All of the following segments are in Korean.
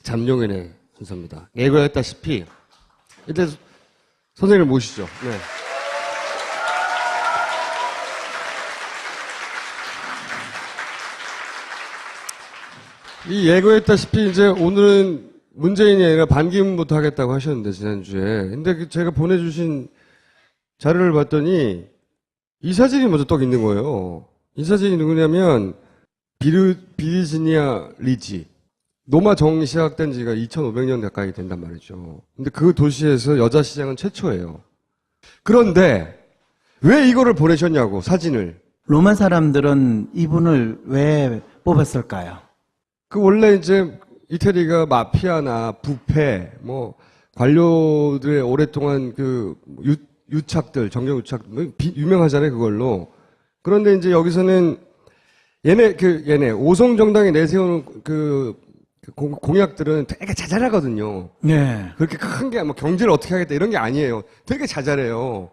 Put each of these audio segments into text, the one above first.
잠룡인의 순서입니다. 예고했다시피 일단 선생님을 모시죠. 네. 이 예고했다시피 이제 오늘은 문재인이 아니라 반기문부터 하겠다고 하셨는데 지난주에. 근데 제가 보내주신 자료를 봤더니 이 사진이 먼저 떡 있는 거예요. 이 사진이 누구냐면 비르지니아 리지. 노마 정이 시작된 지가 2500년 가까이 된단 말이죠. 근데 그 도시에서 여자 시장은 최초예요. 그런데 왜 이거를 보내셨냐고, 사진을. 로마 사람들은 이분을 왜 뽑았을까요? 그 원래 이제 이태리가 마피아나 부패, 뭐 관료들의 오랫동안 그 유착들, 정경 유착, 유명하잖아요, 그걸로. 그런데 이제 여기서는 얘네 오성 정당이 내세우는 공약들은 되게 자잘하거든요. 네. 그렇게 큰 게 뭐 경제를 어떻게 하겠다 이런 게 아니에요. 되게 자잘해요.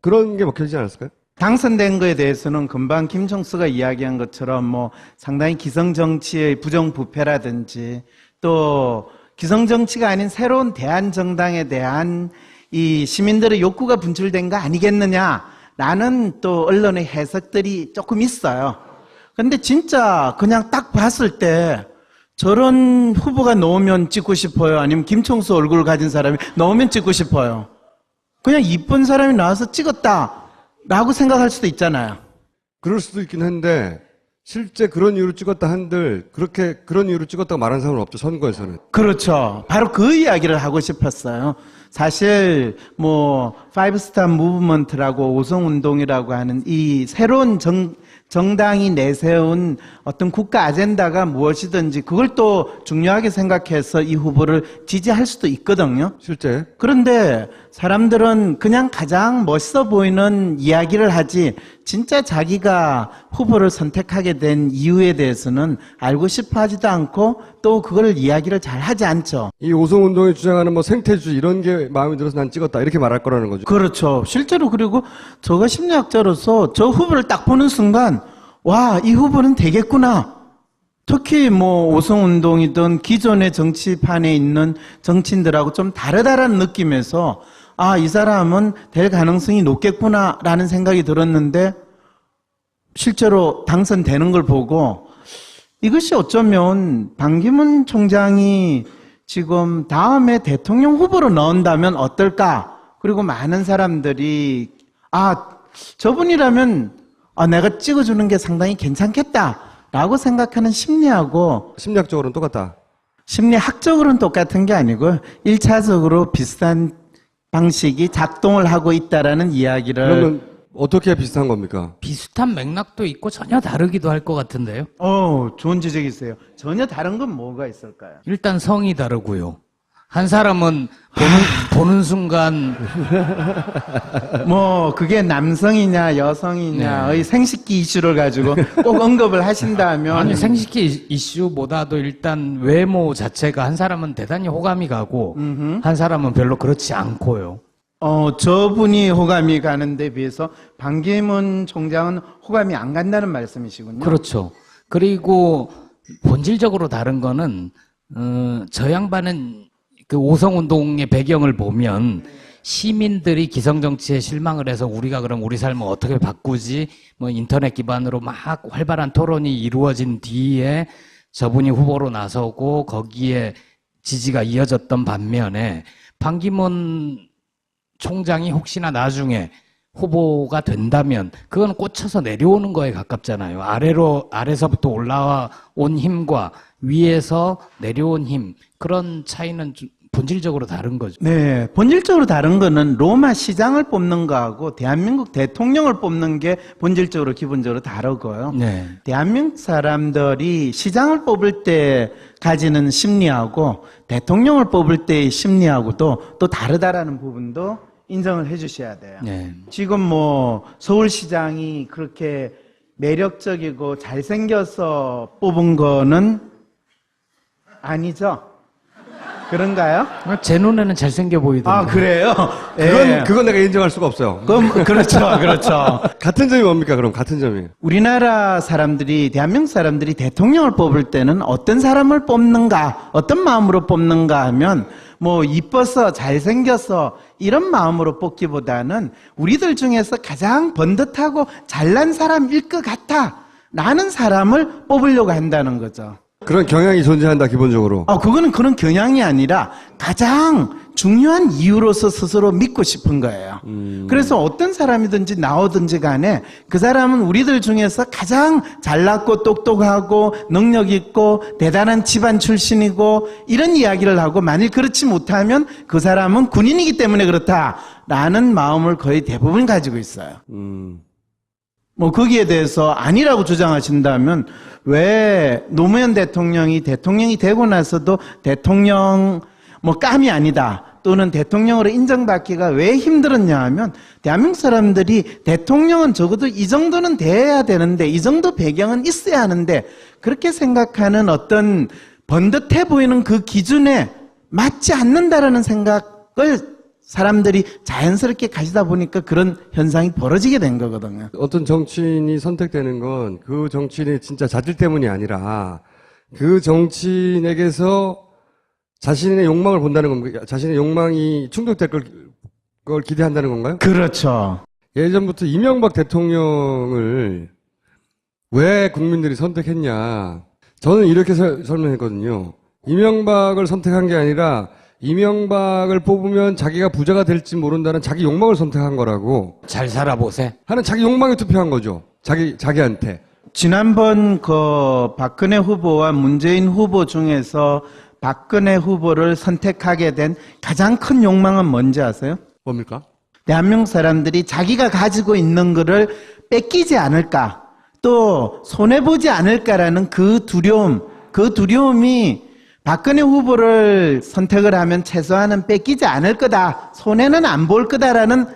그런 게 먹혀지지 않았을까요? 당선된 거에 대해서는 금방 김총수가 이야기한 것처럼 뭐 상당히 기성정치의 부정부패라든지 또 기성정치가 아닌 새로운 대한정당에 대한 이 시민들의 욕구가 분출된 거 아니겠느냐라는 또 언론의 해석들이 조금 있어요. 근데 진짜 그냥 딱 봤을 때 저런 후보가 나오면 찍고 싶어요? 아니면 김총수 얼굴을 가진 사람이 나오면 찍고 싶어요? 그냥 이쁜 사람이 나와서 찍었다라고 생각할 수도 있잖아요. 그럴 수도 있긴 한데 실제 그런 이유로 찍었다 한들 그렇게 그런 이유로 찍었다고 말한 사람은 없죠, 선거에서는. 그렇죠. 바로 그 이야기를 하고 싶었어요. 사실 뭐 파이브스타 무브먼트라고 오성운동이라고 하는 이 새로운 정당이 내세운 어떤 국가 아젠다가 무엇이든지 그걸 또 중요하게 생각해서 이 후보를 지지할 수도 있거든요. 실제. 그런데 사람들은 그냥 가장 멋있어 보이는 이야기를 하지 진짜 자기가 후보를 선택하게 된 이유에 대해서는 알고 싶어 하지도 않고 또 그걸 이야기를 잘 하지 않죠. 이 오성운동이 주장하는 뭐 생태주의 이런 게 마음에 들어서 난 찍었다 이렇게 말할 거라는 거죠. 그렇죠. 실제로 그리고 저가 심리학자로서 저 후보를 딱 보는 순간 와, 이 후보는 되겠구나. 특히 뭐 오성운동이든 기존의 정치판에 있는 정치인들하고 좀 다르다라는 느낌에서 아, 이 사람은 될 가능성이 높겠구나라는 생각이 들었는데 실제로 당선되는 걸 보고 이것이 어쩌면 반기문 총장이 지금 다음에 대통령 후보로 넣은다면 어떨까? 그리고 많은 사람들이 저분이라면 내가 찍어주는 게 상당히 괜찮겠다라고 생각하는 심리하고 심리학적으로는 똑같다. 심리학적으로는 똑같은 게 아니고 1차적으로 비슷한 방식이 작동을 하고 있다라는 이야기를. 그러면 어떻게 비슷한 겁니까? 비슷한 맥락도 있고 전혀 다르기도 할 것 같은데요. 좋은 지적이세요. 전혀 다른 건 뭐가 있을까요? 일단 성이 다르고요. 한 사람은 보는 순간 뭐 그게 남성이냐 여성이냐의 생식기 이슈를 가지고 꼭 언급을 하신다면 아니 생식기 이슈보다도 일단 외모 자체가 한 사람은 대단히 호감이 가고 한 사람은 별로 그렇지 않고요. 저분이 호감이 가는데 비해서 반기문 총장은 호감이 안 간다는 말씀이시군요. 그렇죠. 그리고 본질적으로 다른 거는 저 양반은 그 오성운동의 배경을 보면 시민들이 기성정치에 실망을 해서 우리가 그럼 우리 삶을 어떻게 바꾸지? 뭐 인터넷 기반으로 막 활발한 토론이 이루어진 뒤에 저분이 후보로 나서고 거기에 지지가 이어졌던 반면에 반기문 총장이 혹시나 나중에 후보가 된다면 그건 꽂혀서 내려오는 거에 가깝잖아요. 아래서부터 올라온 힘과 위에서 내려온 힘, 그런 차이는 좀 본질적으로 다른 거죠. 네, 본질적으로 다른 거는 로마 시장을 뽑는 거하고 대한민국 대통령을 뽑는 게 본질적으로 기본적으로 다르고요. 네. 대한민국 사람들이 시장을 뽑을 때 가지는 심리하고 대통령을 뽑을 때의 심리하고도 또 다르다라는 부분도 인정을 해 주셔야 돼요. 네. 지금 뭐 서울시장이 그렇게 매력적이고 잘생겨서 뽑은 거는 아니죠. 그런가요? 제 눈에는 잘생겨 보이던데. 아, 그래요? 그건 내가 인정할 수가 없어요. 그렇죠, 그렇죠. 같은 점이 뭡니까, 그럼? 같은 점이. 우리나라 사람들이, 대한민국 사람들이 대통령을 뽑을 때는 어떤 사람을 뽑는가, 어떤 마음으로 뽑는가 하면, 뭐, 이뻐서, 잘생겨서, 이런 마음으로 뽑기보다는 우리들 중에서 가장 번듯하고 잘난 사람일 것 같아. 라는 사람을 뽑으려고 한다는 거죠. 그런 경향이 존재한다, 기본적으로. 그거는 그런 경향이 아니라 가장 중요한 이유로서 스스로 믿고 싶은 거예요. 그래서 어떤 사람이든지 나오든지 간에 그 사람은 우리들 중에서 가장 잘났고 똑똑하고 능력 있고 대단한 집안 출신이고 이런 이야기를 하고 만일 그렇지 못하면 그 사람은 군인이기 때문에 그렇다라는 마음을 거의 대부분 가지고 있어요. 뭐 거기에 대해서 아니라고 주장하신다면 왜 노무현 대통령이 되고 나서도 대통령 뭐 깜이 아니다 또는 대통령으로 인정받기가 왜 힘들었냐 하면 대한민국 사람들이 대통령은 적어도 이 정도는 돼야 되는데 이 정도 배경은 있어야 하는데 그렇게 생각하는 어떤 번듯해 보이는 그 기준에 맞지 않는다라는 생각을 사람들이 자연스럽게 가지다 보니까 그런 현상이 벌어지게 된 거거든요. 어떤 정치인이 선택되는 건 그 정치인의 진짜 자질 때문이 아니라 그 정치인에게서 자신의 욕망을 본다는 겁니까? 자신의 욕망이 충족될 걸 기대한다는 건가요? 그렇죠. 예전부터 이명박 대통령을 왜 국민들이 선택했냐. 저는 이렇게 설명했거든요. 이명박을 선택한 게 아니라 이명박을 뽑으면 자기가 부자가 될지 모른다는 자기 욕망을 선택한 거라고. 잘 살아보세. 하는 자기 욕망에 투표한 거죠. 자기한테. 지난번 그 박근혜 후보와 문재인 후보 중에서 박근혜 후보를 선택하게 된 가장 큰 욕망은 뭔지 아세요? 뭡니까? 대한민국 사람들이 자기가 가지고 있는 거를 뺏기지 않을까, 또 손해보지 않을까라는 그 두려움이 박근혜 후보를 선택을 하면 최소한은 뺏기지 않을 거다, 손해는 안 볼 거다라는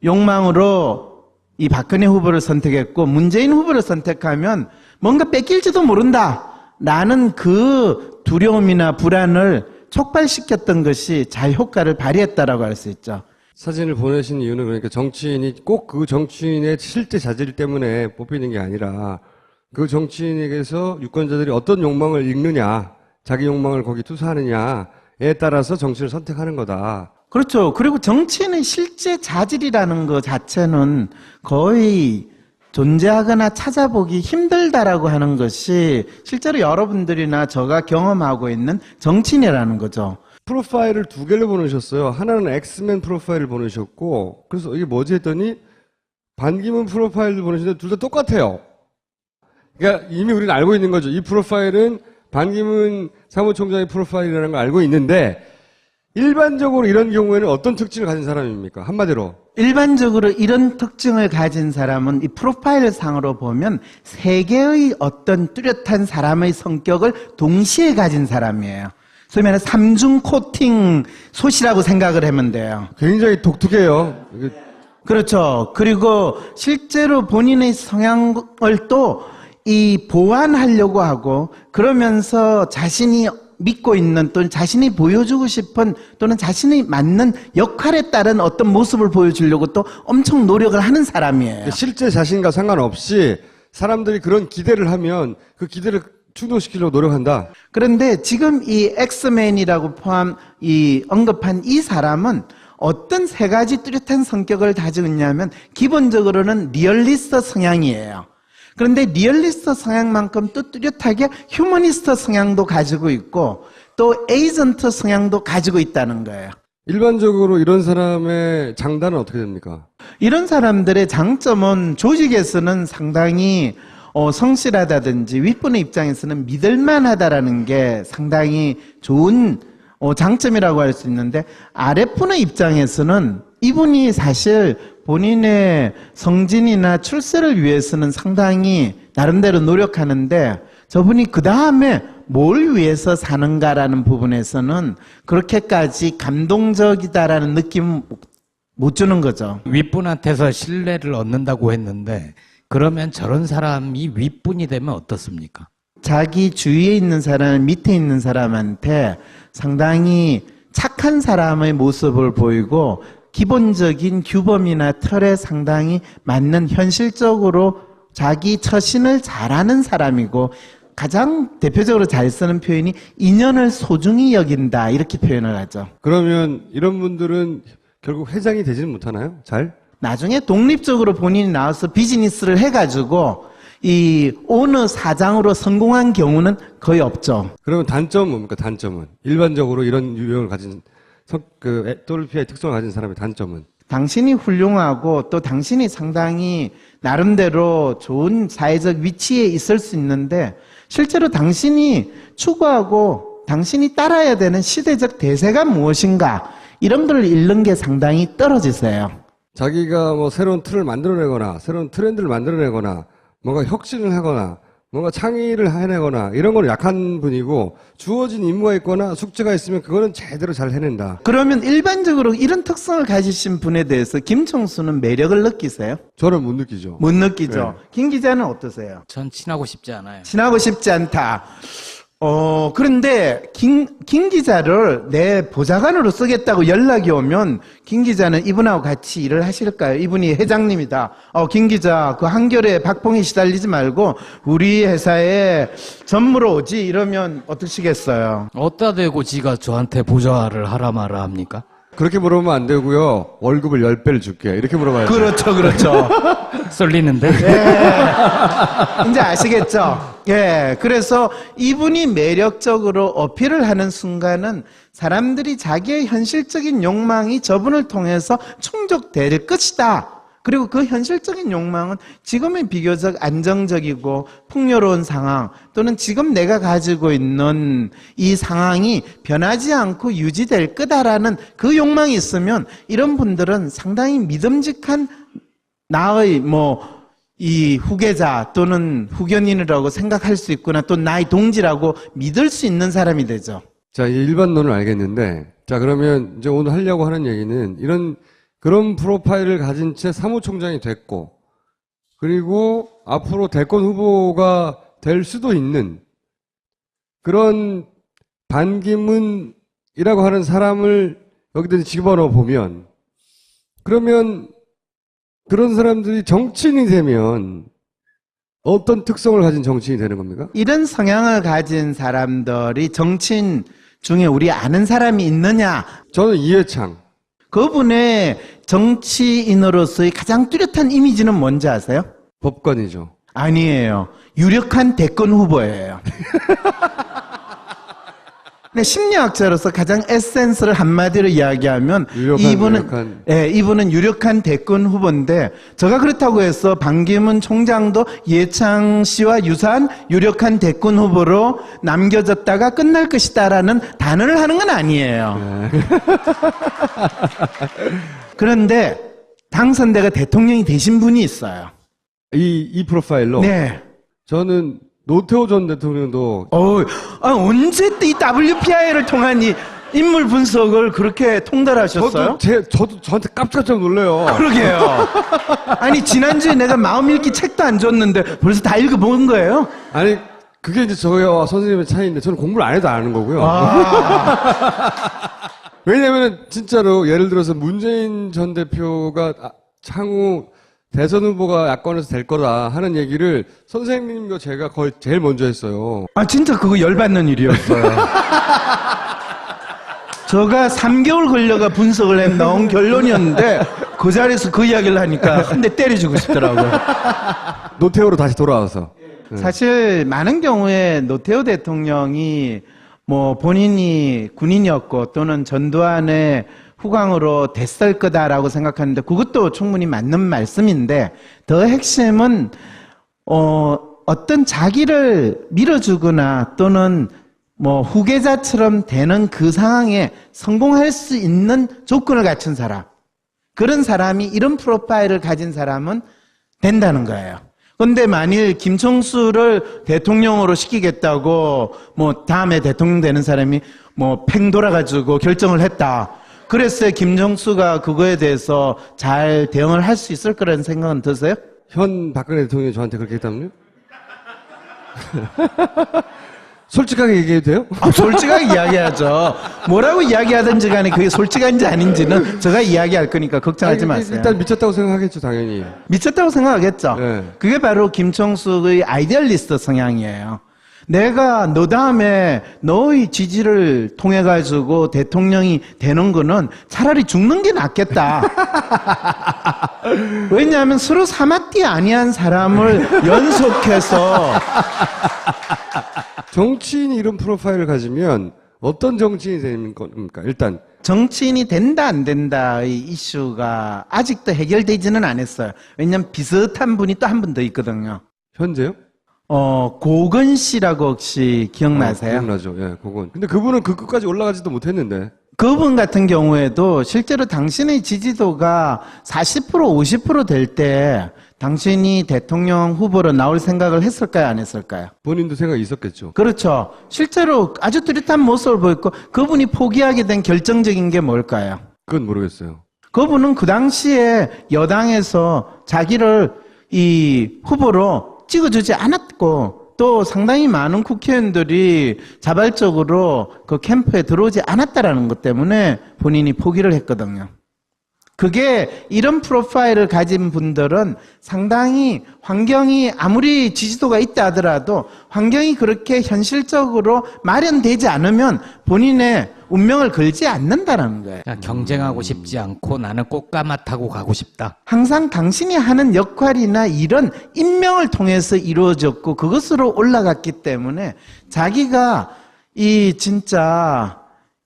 욕망으로 이 박근혜 후보를 선택했고, 문재인 후보를 선택하면 뭔가 뺏길지도 모른다라는 그 두려움이나 불안을 촉발시켰던 것이 잘 효과를 발휘했다라고 할 수 있죠. 사진을 보내신 이유는 그러니까 정치인이 꼭 그 정치인의 실제 자질 때문에 뽑히는 게 아니라 그 정치인에게서 유권자들이 어떤 욕망을 읽느냐, 자기 욕망을 거기 투사하느냐에 따라서 정치를 선택하는 거다. 그렇죠. 그리고 정치인의 실제 자질이라는 것 자체는 거의 존재하거나 찾아보기 힘들다라고 하는 것이 실제로 여러분들이나 제가 경험하고 있는 정치인이라는 거죠. 프로파일을 두 개를 보내셨어요. 하나는 엑스맨 프로파일을 보내셨고, 그래서 이게 뭐지 했더니 반기문 프로파일을 보내셨는데 둘 다 똑같아요. 그러니까 이미 우리는 알고 있는 거죠. 이 프로파일은 반기문 사무총장의 프로파일이라는 걸 알고 있는데, 일반적으로 이런 경우에는 어떤 특징을 가진 사람입니까? 한마디로. 일반적으로 이런 특징을 가진 사람은 이 프로파일 상으로 보면 세 개의 어떤 뚜렷한 사람의 성격을 동시에 가진 사람이에요. 소위 말해 삼중 코팅 솥이라고 생각을 하면 돼요. 굉장히 독특해요. 그렇죠. 그리고 실제로 본인의 성향을 또 이 보완하려고 하고, 그러면서 자신이 믿고 있는 또는 자신이 보여주고 싶은 또는 자신이 맞는 역할에 따른 어떤 모습을 보여주려고 또 엄청 노력을 하는 사람이에요. 실제 자신과 상관없이 사람들이 그런 기대를 하면 그 기대를 충족시키려고 노력한다. 그런데 지금 이 엑스맨이라고 언급한 이 사람은 어떤 세 가지 뚜렷한 성격을 가지고 있냐면, 기본적으로는 리얼리스트 성향이에요. 그런데 리얼리스트 성향만큼 또 뚜렷하게 휴머니스트 성향도 가지고 있고 또 에이전트 성향도 가지고 있다는 거예요. 일반적으로 이런 사람의 장단은 어떻게 됩니까? 이런 사람들의 장점은 조직에서는 상당히 성실하다든지 윗분의 입장에서는 믿을만하다라는 게 상당히 좋은 장점이라고 할 수 있는데, 아랫분의 입장에서는 이분이 사실 본인의 성진이나 출세를 위해서는 상당히 나름대로 노력하는데, 저분이 그 다음에 뭘 위해서 사는가라는 부분에서는 그렇게까지 감동적이다라는 느낌 못 주는 거죠. 윗분한테서 신뢰를 얻는다고 했는데, 그러면 저런 사람이 윗분이 되면 어떻습니까? 자기 주위에 있는 사람, 밑에 있는 사람한테 상당히 착한 사람의 모습을 보이고 기본적인 규범이나 틀에 상당히 맞는 현실적으로 자기 처신을 잘하는 사람이고 가장 대표적으로 잘 쓰는 표현이 인연을 소중히 여긴다 이렇게 표현을 하죠. 그러면 이런 분들은 결국 회장이 되지는 못하나요? 잘? 나중에 독립적으로 본인이 나와서 비즈니스를 해가지고 이 오너 사장으로 성공한 경우는 거의 없죠. 그러면 단점은 뭡니까? 단점은 일반적으로 이런 유형을 가진 또르피아의 특성을 가진 사람의 단점은 당신이 훌륭하고 또 당신이 상당히 나름대로 좋은 사회적 위치에 있을 수 있는데 실제로 당신이 추구하고 당신이 따라야 되는 시대적 대세가 무엇인가 이런 걸 잃는 게 상당히 떨어지세요. 자기가 뭐 새로운 틀을 만들어내거나 새로운 트렌드를 만들어내거나 뭔가 혁신을 하거나 뭔가 창의를 해내거나 이런 건 약한 분이고 주어진 임무가 있거나 숙제가 있으면 그거는 제대로 잘 해낸다. 그러면 일반적으로 이런 특성을 가지신 분에 대해서 김총수는 매력을 느끼세요? 저는 못 느끼죠. 못 느끼죠. 네. 김 기자는 어떠세요? 전 친하고 싶지 않아요. 친하고 싶지 않다. 그런데 김 기자를 내 보좌관으로 쓰겠다고 연락이 오면 김 기자는 이분하고 같이 일을 하실까요? 이분이 회장님이다. 김 기자 그 한결에 박봉에 시달리지 말고 우리 회사에 전무로 오지 이러면 어떠시겠어요? 어디다 대고 지가 저한테 보좌를 하라 마라 합니까? 그렇게 물어보면 안 되고요. 월급을 10배를 줄게. 이렇게 물어봐야죠. 그렇죠. 썰리는데? 이제 아시겠죠? 예. 그래서 이분이 매력적으로 어필을 하는 순간은 사람들이 자기의 현실적인 욕망이 저분을 통해서 충족될 것이다. 그리고 그 현실적인 욕망은 지금의 비교적 안정적이고 풍요로운 상황 또는 지금 내가 가지고 있는 이 상황이 변하지 않고 유지될 거다라는 그 욕망이 있으면 이런 분들은 상당히 믿음직한 나의 이 후계자 또는 후견인이라고 생각할 수 있구나 또 나의 동지라고 믿을 수 있는 사람이 되죠. 자, 이 일반론을 알겠는데, 자, 그러면 이제 오늘 하려고 하는 얘기는 그런 프로파일을 가진 채 사무총장이 됐고, 그리고 앞으로 대권 후보가 될 수도 있는 그런 반기문이라고 하는 사람을 여기다 집어넣어 보면, 그러면 그런 사람들이 정치인이 되면 어떤 특성을 가진 정치인이 되는 겁니까? 이런 성향을 가진 사람들이 정치인 중에 우리 아는 사람이 있느냐? 저는 이해창. 그분의 정치인으로서의 가장 뚜렷한 이미지는 뭔지 아세요? 법관이죠. 아니에요. 유력한 대권 후보예요. 근데 심리학자로서 가장 에센스를 한마디로 이야기하면 이분은 유력한 대권 후보인데 제가 그렇다고 해서 반기문 총장도 이해창 씨와 유사한 유력한 대권 후보로 남겨졌다가 끝날 것이다라는 단언을 하는 건 아니에요. 네. 그런데 당선자가 대통령이 되신 분이 있어요. 이 프로파일로? 네. 저는 노태우 전 대통령도 언제 이 WPI를 통한 이 인물 분석을 그렇게 통달하셨어요? 저도 저한테 깜짝깜짝 놀래요. 그러게요. 아니 지난주에 내가 마음 읽기 책도 안 줬는데 벌써 다 읽어본 거예요? 아니 그게 이제 저와 선생님의 차이인데 저는 공부를 안 해도 아는 거고요. 왜냐면 진짜로 예를 들어서 문재인 전 대표가 향후 대선 후보가 야권에서 될 거다 하는 얘기를 선생님과 제가 거의 제일 먼저 했어요. 진짜 그거 열받는 일이었어요. 제가 3개월 걸려가 분석을 해 나온 결론이었는데 그 자리에서 그 이야기를 하니까 한 대 때려주고 싶더라고요. 노태우로 다시 돌아와서. 사실 많은 경우에 노태우 대통령이 본인이 군인이었고 또는 전두환의 후광으로 됐을 거다라고 생각하는데 그것도 충분히 맞는 말씀인데 더 핵심은 어떤 자기를 밀어주거나 또는 후계자처럼 되는 그 상황에 성공할 수 있는 조건을 갖춘 사람 그런 사람이 이런 프로파일을 가진 사람은 된다는 거예요. 그런데 만일 김총수를 대통령으로 시키겠다고 다음에 대통령 되는 사람이 팽 돌아가지고 결정을 했다. 그랬어요. 김정수가 그거에 대해서 잘 대응을 할 수 있을 거라는 생각은 드세요? 현 박근혜 대통령이 저한테 그렇게 했다면요? 솔직하게 얘기해도 돼요? 아, 솔직하게 이야기하죠. 뭐라고 이야기하든지 간에 그게 솔직한지 아닌지는 제가 이야기할 거니까 걱정하지 아니, 마세요. 일단 미쳤다고 생각하겠죠, 당연히. 미쳤다고 생각하겠죠. 네. 그게 바로 김총숙의 아이디얼리스트 성향이에요. 내가 너 다음에 너의 지지를 통해 가지고 대통령이 되는 거는 차라리 죽는 게 낫겠다. 왜냐하면 서로 사마띠 아니한 사람을 연속해서 정치인이 이런 프로파일을 가지면 어떤 정치인이 되는 겁니까? 일단 정치인이 된다 안 된다의 이슈가 아직도 해결되지는 않았어요. 왜냐하면 비슷한 분이 또 한 분 더 있거든요. 현재요? 고건 씨라고 혹시 기억나세요? 기억나죠. 예, 그건. 근데 그분은 그 끝까지 올라가지도 못했는데. 그분 같은 경우에도 실제로 당신의 지지도가 40% 50% 될 때 당신이 대통령 후보로 나올 생각을 했을까요? 안 했을까요? 본인도 생각이 있었겠죠. 그렇죠. 실제로 아주 뚜렷한 모습을 보였고 그분이 포기하게 된 결정적인 게 뭘까요? 그건 모르겠어요. 그분은 그 당시에 여당에서 자기를 이 후보로 찍어주지 않았고 또 상당히 많은 국회의원들이 자발적으로 그 캠프에 들어오지 않았다라는 것 때문에 본인이 포기를 했거든요. 그게 이런 프로파일을 가진 분들은 상당히 환경이 아무리 지지도가 있다 하더라도 환경이 그렇게 현실적으로 마련되지 않으면 본인의 운명을 걸지 않는다는 거예요. 경쟁하고 싶지 않고 나는 꽃가마 타고 가고 싶다. 항상 당신이 하는 역할이나 일은 임명을 통해서 이루어졌고 그것으로 올라갔기 때문에 자기가 이 진짜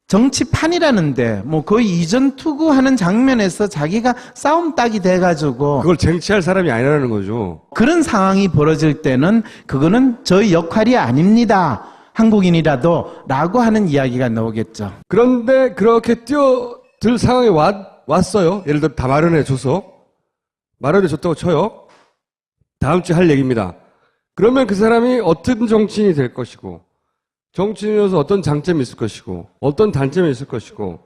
정치판이라는데 뭐 거의 이전 투구하는 장면에서 자기가 싸움 딱이 돼가지고 그걸 쟁취할 사람이 아니라는 거죠. 그런 상황이 벌어질 때는 그거는 저희 역할이 아닙니다. 한국인이라도 라고 하는 이야기가 나오겠죠. 그런데 그렇게 뛰어들 상황에 왔어요. 예를 들어 다 마련해줘서. 마련해줬다고 쳐요. 다음 주에 할 얘기입니다. 그러면 그 사람이 어떤 정치인이 될 것이고 정치인으로서 어떤 장점이 있을 것이고 어떤 단점이 있을 것이고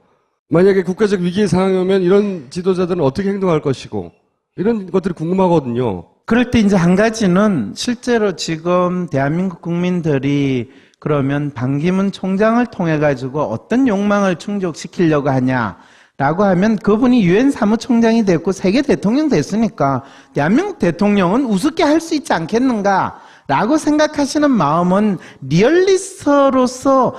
만약에 국가적 위기 상황이 오면 이런 지도자들은 어떻게 행동할 것이고 이런 것들이 궁금하거든요. 그럴 때 이제 한 가지는 실제로 지금 대한민국 국민들이 그러면 반기문 총장을 통해 가지고 어떤 욕망을 충족시키려고 하냐라고 하면 그분이 유엔 사무총장이 됐고 세계 대통령 됐으니까 대한민국 대통령은 우습게 할 수 있지 않겠는가? 라고 생각하시는 마음은 리얼리스트로서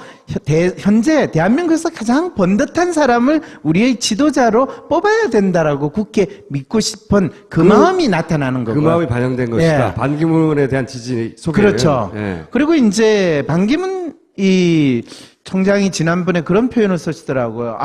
현재 대한민국에서 가장 번듯한 사람을 우리의 지도자로 뽑아야 된다라고 굳게 믿고 싶은 그 마음이 나타나는 거고요. 그 마음이 반영된 것이다. 예. 반기문에 대한 지지 속에. 그렇죠. 예. 그리고 이제 반기문 이 총장이 지난번에 그런 표현을 쓰시더라고요.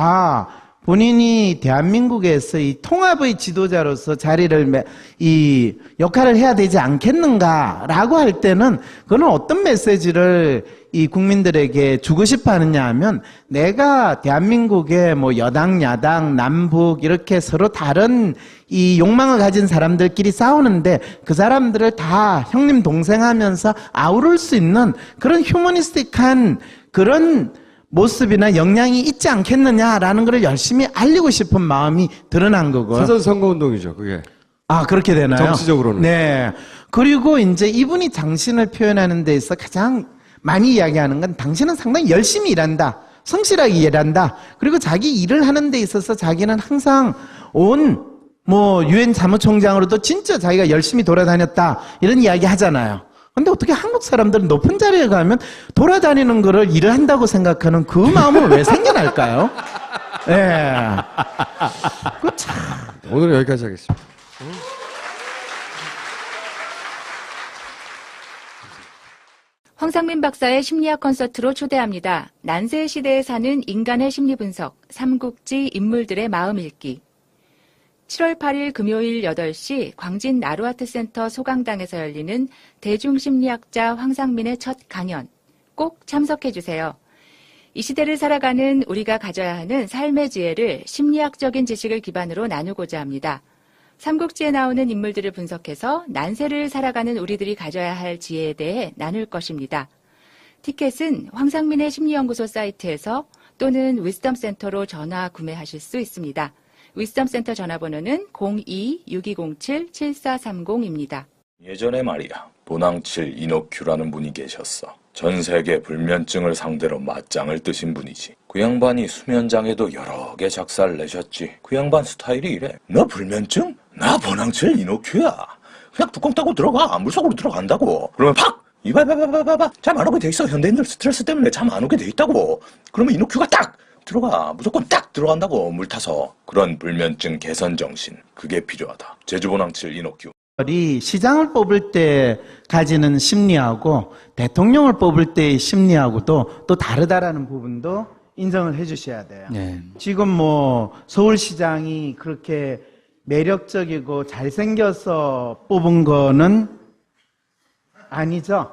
본인이 대한민국에서 이 통합의 지도자로서 자리를 이 역할을 해야 되지 않겠는가라고 할 때는 그는 어떤 메시지를 이 국민들에게 주고 싶어 하느냐 하면 내가 대한민국의 뭐 여당, 야당, 남북 이렇게 서로 다른 이 욕망을 가진 사람들끼리 싸우는데 그 사람들을 다 형님 동생 하면서 아우를 수 있는 그런 휴머니스틱한 그런 모습이나 역량이 있지 않겠느냐라는 것을 열심히 알리고 싶은 마음이 드러난 거고요. 사전 선거운동이죠, 그게. 그렇게 되나요? 정치적으로는. 네. 그리고 이제 이분이 당신을 표현하는 데 있어 가장 많이 이야기하는 건 당신은 상당히 열심히 일한다. 성실하게 일한다. 그리고 자기 일을 하는 데 있어서 자기는 항상 유엔 사무총장으로도 진짜 자기가 열심히 돌아다녔다. 이런 이야기 하잖아요. 근데 어떻게 한국 사람들은 높은 자리에 가면 돌아다니는 거를 일을 한다고 생각하는 그 마음은 왜 생겨날까요? 예. 참. 오늘은 여기까지 하겠습니다. 황상민 박사의 심리학 콘서트로 초대합니다. 난세 시대에 사는 인간의 심리 분석, 삼국지 인물들의 마음 읽기. 7월 8일 금요일 8시 광진 나루아트센터 소강당에서 열리는 대중심리학자 황상민의 첫 강연. 꼭 참석해주세요. 이 시대를 살아가는 우리가 가져야 하는 삶의 지혜를 심리학적인 지식을 기반으로 나누고자 합니다. 삼국지에 나오는 인물들을 분석해서 난세를 살아가는 우리들이 가져야 할 지혜에 대해 나눌 것입니다. 티켓은 황상민의 심리연구소 사이트에서 또는 위스덤센터로 전화 구매하실 수 있습니다. 위스덤센터 전화번호는 02-6207-7430입니다. 예전에 말이야, 보낭칠 이노큐라는 분이 계셨어. 전 세계 불면증을 상대로 맞짱을 뜨신 분이지. 그 양반이 수면장에도 여러 개 작사를 내셨지. 그 양반 스타일이 이래. 너 불면증? 나 보낭칠 이노큐야. 그냥 뚜껑 따고 들어가. 물속으로 들어간다고. 그러면 팍! 이봐봐봐봐봐. 잠 안 오게 돼 있어. 현대인들 스트레스 때문에 잠 안 오게 돼 있다고. 그러면 이노큐가 딱! 들어가. 무조건 딱 들어간다고. 물 타서. 그런 불면증 개선 정신. 그게 필요하다. 제주보낭칠 이노큐. 시장을 뽑을 때 가지는 심리하고 대통령을 뽑을 때의 심리하고도 또 다르다라는 부분도 인정을 해 주셔야 돼요. 네. 지금 뭐 서울시장이 그렇게 매력적이고 잘생겨서 뽑은 거는 아니죠?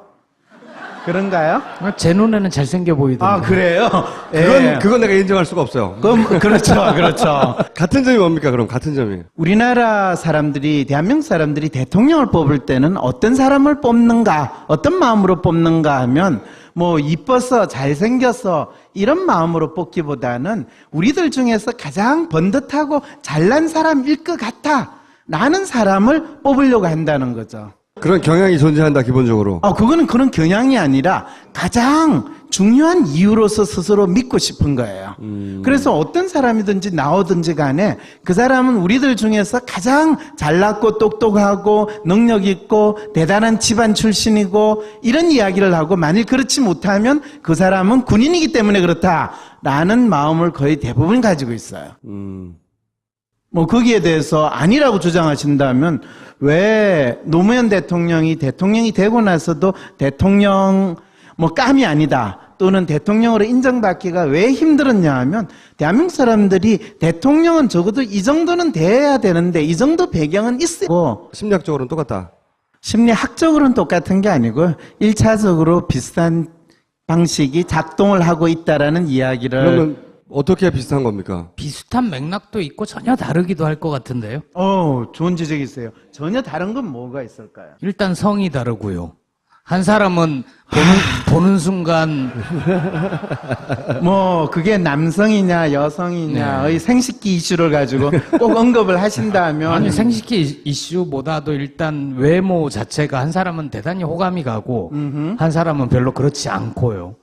그런가요? 제 눈에는 잘생겨 보이던데. 아, 그래요? 예. 그건 내가 인정할 수가 없어요. 그럼, 그렇죠, 그렇죠. 같은 점이 뭡니까, 그럼? 같은 점이. 우리나라 사람들이, 대한민국 사람들이 대통령을 뽑을 때는 어떤 사람을 뽑는가, 어떤 마음으로 뽑는가 하면, 뭐, 이뻐서, 잘생겨서, 이런 마음으로 뽑기보다는 우리들 중에서 가장 번듯하고 잘난 사람일 것 같아. 라는 사람을 뽑으려고 한다는 거죠. 그런 경향이 존재한다, 기본적으로. 그거는 그런 경향이 아니라 가장 중요한 이유로서 스스로 믿고 싶은 거예요. 그래서 어떤 사람이든지 나오든지 간에 그 사람은 우리들 중에서 가장 잘났고 똑똑하고 능력 있고 대단한 집안 출신이고 이런 이야기를 하고 만일 그렇지 못하면 그 사람은 군인이기 때문에 그렇다라는 마음을 거의 대부분 가지고 있어요. 뭐 거기에 대해서 아니라고 주장하신다면 왜 노무현 대통령이 되고 나서도 대통령 뭐 깜이 아니다 또는 대통령으로 인정받기가 왜 힘들었냐 하면 대한민국 사람들이 대통령은 적어도 이 정도는 돼야 되는데 이 정도 배경은 있고 심리학적으로는 똑같다. 심리학적으로는 똑같은 게 아니고 1차적으로 비슷한 방식이 작동을 하고 있다라는 이야기를 그러면 어떻게 비슷한 겁니까? 비슷한 맥락도 있고 전혀 다르기도 할 것 같은데요. 좋은 지적이세요. 전혀 다른 건 뭐가 있을까요? 일단 성이 다르고요. 한 사람은 보는 순간 뭐 그게 남성이냐 여성이냐의 생식기 이슈를 가지고 꼭 언급을 하신다면 아니 생식기 이슈보다도 일단 외모 자체가 한 사람은 대단히 호감이 가고 한 사람은 별로 그렇지 않고요.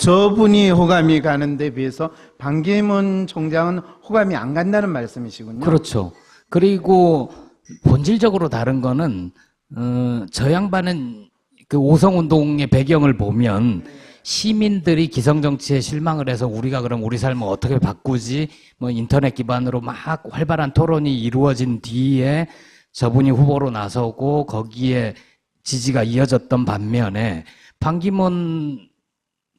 저분이 호감이 가는데 비해서 반기문 총장은 호감이 안 간다는 말씀이시군요. 그렇죠. 그리고 본질적으로 다른 거는 저 양반은 그 오성운동의 배경을 보면 시민들이 기성정치에 실망을 해서 우리가 그럼 우리 삶을 어떻게 바꾸지? 뭐 인터넷 기반으로 막 활발한 토론이 이루어진 뒤에 저분이 후보로 나서고 거기에 지지가 이어졌던 반면에 반기문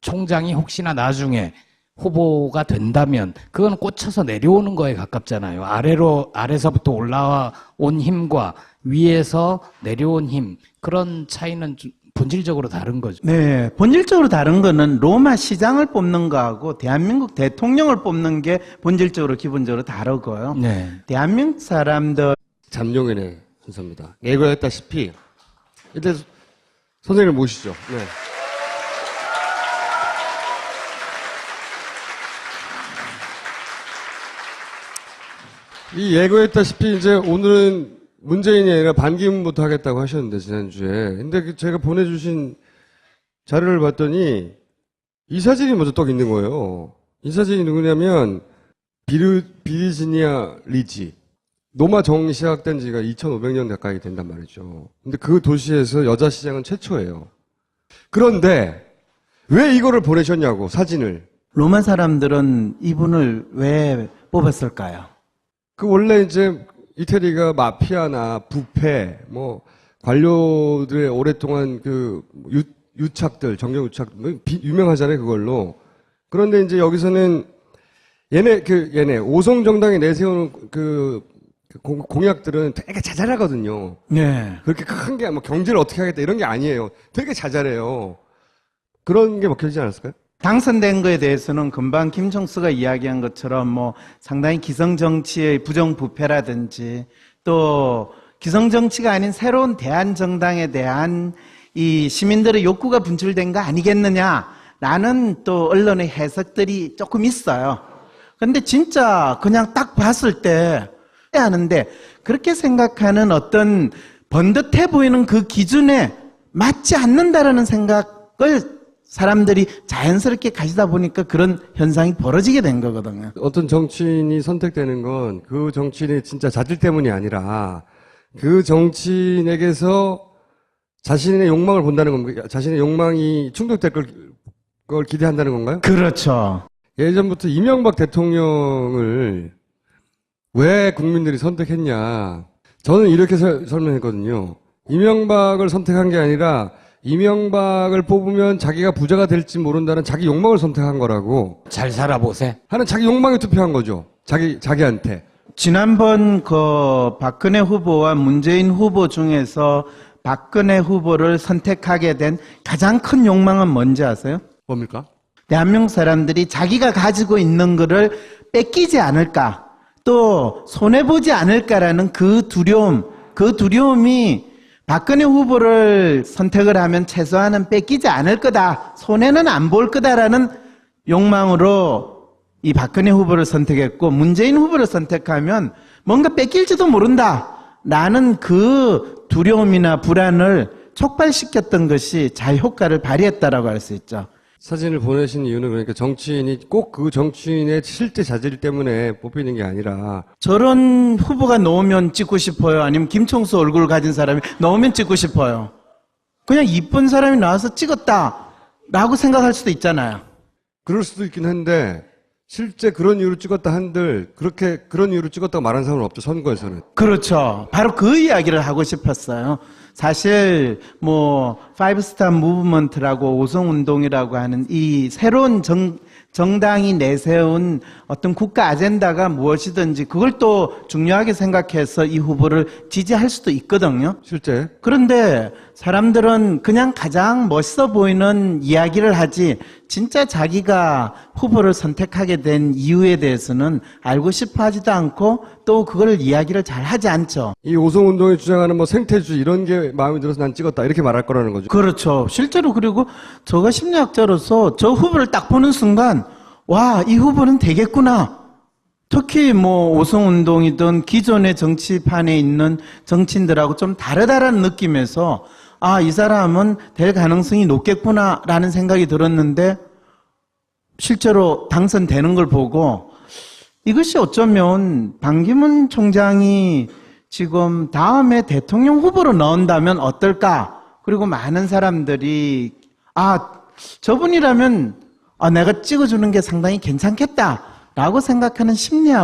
총장이 혹시나 나중에 후보가 된다면 그건 꽂혀서 내려오는 거에 가깝잖아요. 아래서부터 올라온 힘과 위에서 내려온 힘 그런 차이는 좀 본질적으로 다른 거죠. 네, 본질적으로 다른 거는 로마 시장을 뽑는 거하고 대한민국 대통령을 뽑는 게 본질적으로 기본적으로 다르고요. 네. 대한민국 사람들 잠룡인의 순서입니다. 예고했다시피 일단 선생님을 모시죠. 네. 이 예고했다시피 이제 오늘은 문재인이 아니라 반기문부터 하겠다고 하셨는데 지난주에. 근데 제가 보내주신 자료를 봤더니 이 사진이 먼저 떡 있는 거예요. 이 사진이 누구냐면 비르지니아 리지. 노마 정 시작된 지가 2500년 가까이 된단 말이죠. 근데 그 도시에서 여자 시장은 최초예요. 그런데 왜 이거를 보내셨냐고 사진을. 로마 사람들은 이분을 왜 뽑았을까요? 그 원래 이제 이태리가 마피아나 부패, 뭐 관료들의 오랫동안 그 유착들, 정경 유착, 유명하잖아요 그걸로. 그런데 이제 여기서는 얘네 오성 정당이 내세우는 그 공약들은 되게 자잘하거든요. 네. 그렇게 큰 게 뭐 경제를 어떻게 하겠다 이런 게 아니에요. 되게 자잘해요. 그런 게 먹혀지지 않았을까요? 당선된 거에 대해서는 금방 김총수가 이야기한 것처럼 뭐 상당히 기성정치의 부정부패라든지 또 기성정치가 아닌 새로운 대한정당에 대한 이 시민들의 욕구가 분출된 거 아니겠느냐라는 또 언론의 해석들이 조금 있어요. 근데 진짜 그냥 딱 봤을 때 하는데 그렇게 생각하는 어떤 번듯해 보이는 그 기준에 맞지 않는다라는 생각을 사람들이 자연스럽게 가지다 보니까 그런 현상이 벌어지게 된 거거든요. 어떤 정치인이 선택되는 건 그 정치인의 진짜 자질 때문이 아니라 그 정치인에게서 자신의 욕망을 본다는 겁니까? 자신의 욕망이 충족될 걸 기대한다는 건가요? 그렇죠. 예전부터 이명박 대통령을 왜 국민들이 선택했냐. 저는 이렇게 설명했거든요. 이명박을 선택한 게 아니라 이명박을 뽑으면 자기가 부자가 될지 모른다는 자기 욕망을 선택한 거라고 잘 살아보세. 하는 자기 욕망에 투표한 거죠. 자기한테. 지난번 그 박근혜 후보와 문재인 후보 중에서 박근혜 후보를 선택하게 된 가장 큰 욕망은 뭔지 아세요? 뭡니까? 대한민국 사람들이 자기가 가지고 있는 거를 뺏기지 않을까, 또 손해보지 않을까라는 그 두려움이 박근혜 후보를 선택을 하면 최소한은 뺏기지 않을 거다, 손해는 안 볼 거다라는 욕망으로 이 박근혜 후보를 선택했고, 문재인 후보를 선택하면 뭔가 뺏길지도 모른다라는 그 두려움이나 불안을 촉발시켰던 것이 잘 효과를 발휘했다라고 할 수 있죠. 사진을 보내신 이유는 그러니까 정치인이 꼭 그 정치인의 실제 자질 때문에 뽑히는 게 아니라 저런 후보가 나오면 찍고 싶어요? 아니면 김총수 얼굴을 가진 사람이 나오면 찍고 싶어요? 그냥 이쁜 사람이 나와서 찍었다라고 생각할 수도 있잖아요. 그럴 수도 있긴 한데 실제 그런 이유로 찍었다 한들 그렇게 그런 이유로 찍었다고 말하는 사람은 없죠. 선거에서는. 그렇죠. 바로 그 이야기를 하고 싶었어요. 사실 뭐 파이브스타 무브먼트라고 오성운동이라고 하는 이 새로운 정당이 내세운 어떤 국가 아젠다가 무엇이든지 그걸 또 중요하게 생각해서 이 후보를 지지할 수도 있거든요. 실제. 그런데 사람들은 그냥 가장 멋있어 보이는 이야기를 하지 진짜 자기가 후보를 선택하게 된 이유에 대해서는 알고 싶어 하지도 않고 또 그걸 이야기를 잘 하지 않죠. 이 오성운동이 주장하는 뭐 생태주의 이런 게 마음에 들어서 난 찍었다 이렇게 말할 거라는 거죠. 그렇죠. 실제로 그리고 저가 심리학자로서 저 후보를 딱 보는 순간 와, 이 후보는 되겠구나. 특히 뭐 오성운동이든 기존의 정치판에 있는 정치인들하고 좀 다르다라는 느낌에서 아, 이 사람은 될 가능성이 높겠구나라는 생각이 들었는데 실제로 당선되는 걸 보고 이것이 어쩌면 반기문 총장이 지금 다음에 대통령 후보로 나온다면 어떨까? 그리고 많은 사람들이 아, 저분이라면 내가 찍어주는 게 상당히 괜찮겠다라고 생각하는 심리하고